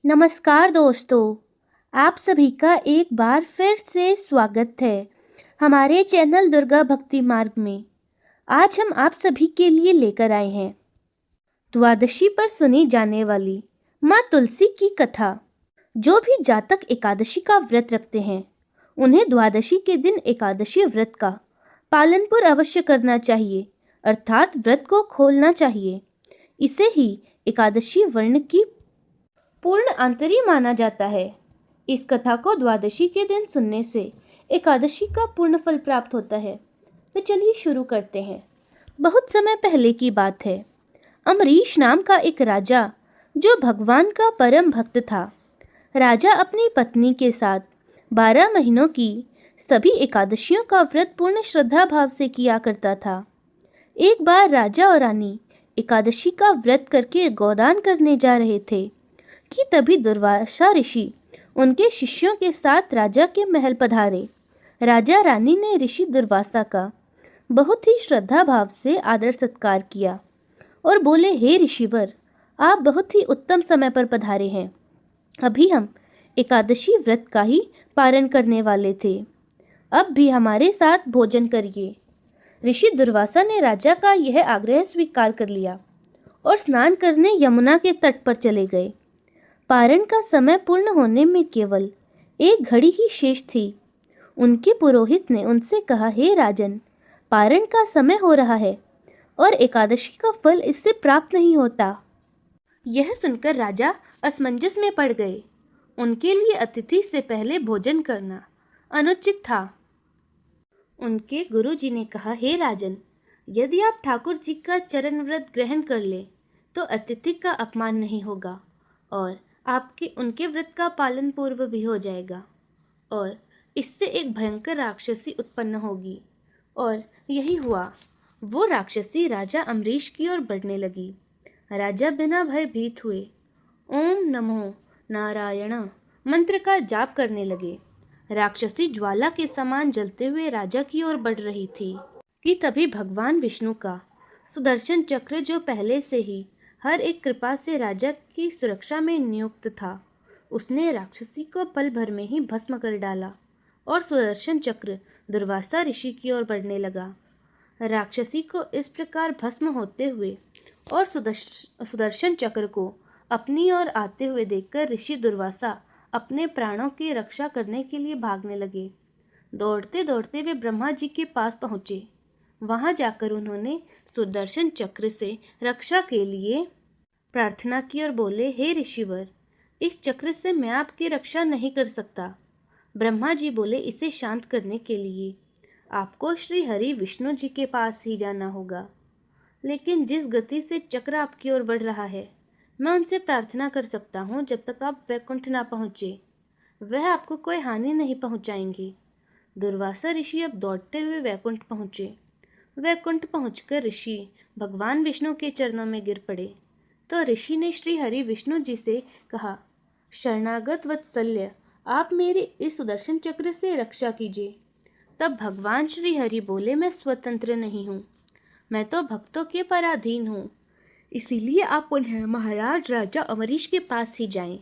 नमस्कार दोस्तों, आप सभी का एक बार फिर से स्वागत है हमारे चैनल दुर्गा भक्ति मार्ग में। आज हम आप सभी के लिए लेकर आए हैं द्वादशी पर सुनी जाने वाली माँ तुलसी की कथा। जो भी जातक एकादशी का व्रत रखते हैं उन्हें द्वादशी के दिन एकादशी व्रत का पालन पूर्ण अवश्य करना चाहिए, अर्थात व्रत को खोलना चाहिए। इसे ही एकादशी वर्ण की पूर्ण आंतरी माना जाता है। इस कथा को द्वादशी के दिन सुनने से एकादशी का पूर्ण फल प्राप्त होता है। तो चलिए शुरू करते हैं। बहुत समय पहले की बात है। अम्बरीश नाम का एक राजा जो भगवान का परम भक्त था। राजा अपनी पत्नी के साथ 12 महीनों की सभी एकादशियों का व्रत पूर्ण श्रद्धा भाव से किया करता था। एक बार राजा और रानी एकादशी का व्रत करके गोदान करने जा रहे थे कि तभी दुर्वासा ऋषि उनके शिष्यों के साथ राजा के महल पधारे। राजा रानी ने ऋषि दुर्वासा का बहुत ही श्रद्धा भाव से आदर सत्कार किया और बोले, हे ऋषिवर, आप बहुत ही उत्तम समय पर पधारे हैं। अभी हम एकादशी व्रत का ही पारण करने वाले थे, अब भी हमारे साथ भोजन करिए। ऋषि दुर्वासा ने राजा का यह आग्रह स्वीकार कर लिया और स्नान करने यमुना के तट पर चले गए। पारण का समय पूर्ण होने में केवल एक घड़ी ही शेष थी। उनके पुरोहित ने उनसे कहा, हे राजन, पारण का समय हो रहा है और एकादशी का फल इससे प्राप्त नहीं होता। यह सुनकर राजा असमंजस में पड़ गए। उनके लिए अतिथि से पहले भोजन करना अनुचित था। उनके गुरुजी ने कहा, हे राजन, यदि आप ठाकुर जी का चरण व्रत ग्रहण कर ले तो अतिथि का अपमान नहीं होगा और आपके उनके व्रत का पालन पूर्व भी हो जाएगा और इससे एक भयंकर राक्षसी उत्पन्न होगी। और यही हुआ। वो राक्षसी राजा अम्बरीश की ओर बढ़ने लगी। राजा बिना भयभीत हुए ओम नमो नारायण मंत्र का जाप करने लगे। राक्षसी ज्वाला के समान जलते हुए राजा की ओर बढ़ रही थी कि तभी भगवान विष्णु का सुदर्शन चक्र, जो पहले से ही हर एक कृपा से राजा की सुरक्षा में नियुक्त था, उसने राक्षसी को पल भर में ही भस्म कर डाला और सुदर्शन चक्र दुर्वासा ऋषि की ओर बढ़ने लगा। राक्षसी को इस प्रकार भस्म होते हुए और सुदर्शन चक्र को अपनी ओर आते हुए देखकर ऋषि दुर्वासा अपने प्राणों की रक्षा करने के लिए भागने लगे। दौड़ते दौड़ते वे ब्रह्मा जी के पास पहुँचे। वहां जाकर उन्होंने सुदर्शन चक्र से रक्षा के लिए प्रार्थना की और बोले, हे ऋषिवर, इस चक्र से मैं आपकी रक्षा नहीं कर सकता। ब्रह्मा जी बोले, इसे शांत करने के लिए आपको श्री हरि विष्णु जी के पास ही जाना होगा। लेकिन जिस गति से चक्र आपकी ओर बढ़ रहा है, मैं उनसे प्रार्थना कर सकता हूँ जब तक आप वैकुंठ ना पहुँचे। वह आपको कोई हानि नहीं पहुँचाएंगे। दुर्वासा ऋषि अब दौड़ते हुए वैकुंठ पहुँचे। वैकुंठ पहुंचकर ऋषि भगवान विष्णु के चरणों में गिर पड़े। तो ऋषि ने श्री हरि विष्णु जी से कहा, शरणागत वत्सल्य, आप मेरी इस सुदर्शन चक्र से रक्षा कीजिए। तब भगवान श्री हरि बोले, मैं स्वतंत्र नहीं हूँ, मैं तो भक्तों के पराधीन हूँ, इसीलिए आप उन्हें महाराज राजा अम्बरीश के पास ही जाएं,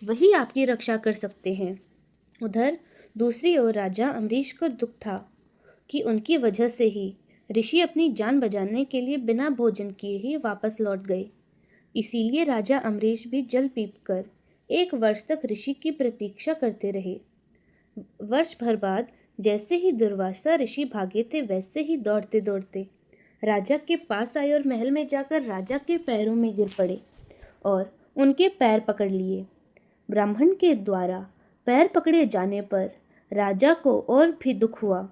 वही आपकी रक्षा कर सकते हैं। उधर दूसरी ओर राजा अम्बरीश को दुख था कि उनकी वजह से ही ऋषि अपनी जान बचाने के लिए बिना भोजन किए ही वापस लौट गए। इसीलिए राजा अम्बरीश भी जल पीकर 1 वर्ष तक ऋषि की प्रतीक्षा करते रहे। वर्ष भर बाद जैसे ही दुर्वासा ऋषि भागे थे, वैसे ही दौड़ते दौड़ते राजा के पास आए और महल में जाकर राजा के पैरों में गिर पड़े और उनके पैर पकड़ लिए। ब्राह्मण के द्वारा पैर पकड़े जाने पर राजा को और भी दुख हुआ।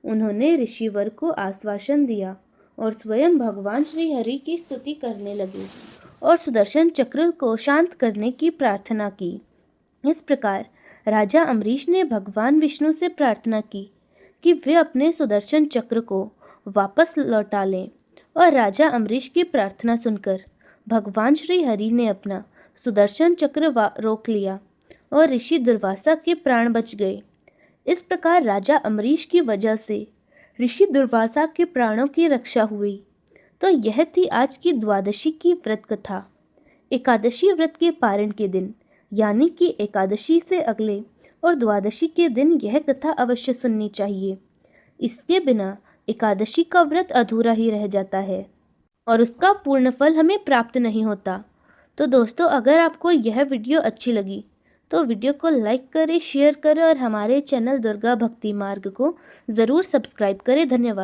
उन्होंने ऋषिवर को आश्वासन दिया और स्वयं भगवान श्री हरि की स्तुति करने लगे और सुदर्शन चक्र को शांत करने की प्रार्थना की। इस प्रकार राजा अम्बरीश ने भगवान विष्णु से प्रार्थना की कि वे अपने सुदर्शन चक्र को वापस लौटा लें और राजा अम्बरीश की प्रार्थना सुनकर भगवान श्री हरि ने अपना सुदर्शन चक्र रोक लिया और ऋषि दुर्वासा के प्राण बच गए। इस प्रकार राजा अम्बरीश की वजह से ऋषि दुर्वासा के प्राणों की रक्षा हुई। तो यह थी आज की द्वादशी की व्रत कथा। एकादशी व्रत के पारण के दिन यानी कि एकादशी से अगले और द्वादशी के दिन यह कथा अवश्य सुननी चाहिए। इसके बिना एकादशी का व्रत अधूरा ही रह जाता है और उसका पूर्ण फल हमें प्राप्त नहीं होता। तो दोस्तों, अगर आपको यह वीडियो अच्छी लगी तो वीडियो को लाइक करें, शेयर करें और हमारे चैनल दुर्गा भक्ति मार्ग को ज़रूर सब्सक्राइब करें। धन्यवाद।